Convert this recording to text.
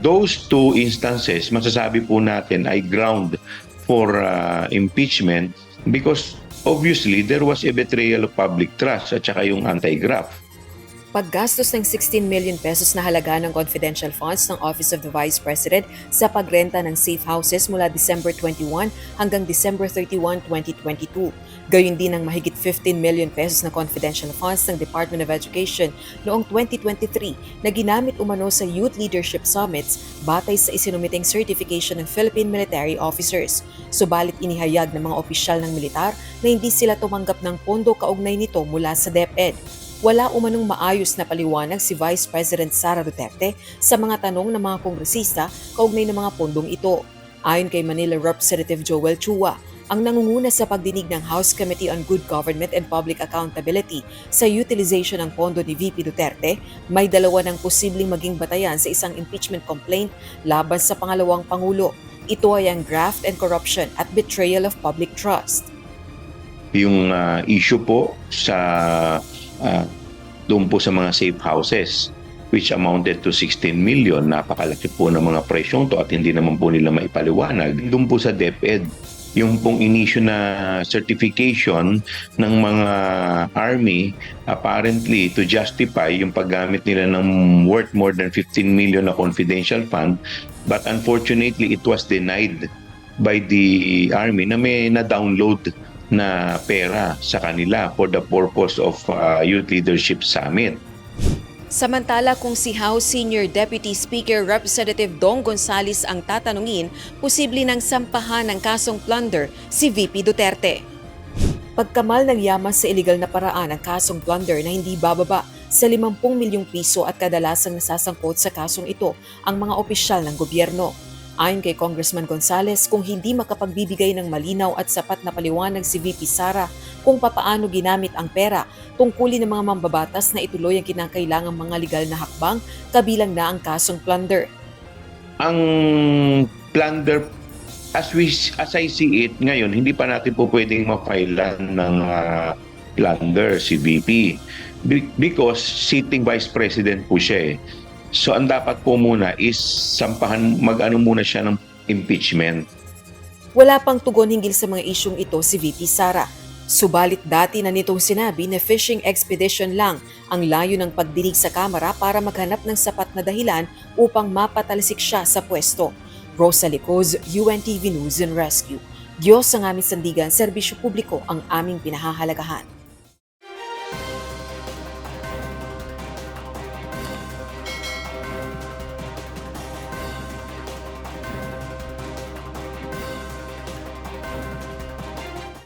Those two instances, masasabi po natin ay ground for impeachment because obviously there was a betrayal of public trust at saka yung anti-graft. Paggastos ng 16 million pesos na halaga ng confidential funds ng Office of the Vice President sa pagrenta ng safe houses mula December 21 hanggang December 31, 2022. Gayon din ang mahigit 15 million pesos na confidential funds ng Department of Education noong 2023 na ginamit umano sa Youth Leadership Summits batay sa isinumiting certification ng Philippine Military Officers. Subalit inihayag ng mga opisyal ng militar na hindi sila tumanggap ng pondo kaugnay nito mula sa DepEd. Wala umanong maayos na paliwanag si Vice President Sara Duterte sa mga tanong ng mga kongresista kaugnay ng mga pondong ito. Ayon kay Manila Representative Joel Chua, ang nangunguna sa pagdinig ng House Committee on Good Government and Public Accountability sa utilization ng pondo ni VP Duterte, may dalawa ng posibleng maging batayan sa isang impeachment complaint laban sa pangalawang Pangulo. Ito ay ang graft and corruption at betrayal of public trust. Yung issue po sa doon po sa mga safe houses which amounted to 16 million. Napakalaki po ng mga presyong to at hindi naman po nila maipaliwanag. Doon po sa DepEd, yung pong inisyu na certification ng mga army apparently to justify yung paggamit nila ng worth more than 15 million na confidential fund, but unfortunately it was denied by the army na may na-download na pera sa kanila for the purpose of Youth Leadership Summit. Samantala kung si House Senior Deputy Speaker Representative Dong Gonzales ang tatanungin, posible nang sampahan ng kasong plunder si VP Duterte. Pagkamal ng yaman sa iligal na paraan ang kasong plunder na hindi bababa sa 50 milyong piso at kadalasang nasasangkot sa kasong ito ang mga opisyal ng gobyerno. Ayon kay Congressman Gonzales, kung hindi makapagbibigay ng malinaw at sapat na paliwanag si VP Sara kung papaano ginamit ang pera, tungkulin ng mga mambabatas na ituloy ang kinakailangang mga legal na hakbang, kabilang na ang kasong plunder. Ang plunder, as I see it ngayon, hindi pa natin po pwedeng ma-filean ng plunder si VP because sitting Vice President po siya eh. So ang dapat po muna is sampahan, mag-ano muna siya ng impeachment. Wala pang tugon hinggil sa mga isyong ito si VP Sara. Subalit dati na nitong sinabi na fishing expedition lang ang layo ng pagdinig sa Kamara para maghanap ng sapat na dahilan upang mapatalsik siya sa pwesto. Rosa Licoz, UNTV News and Rescue. Diyos ang aming sandigan, serbisyo publiko ang aming pinahahalagahan.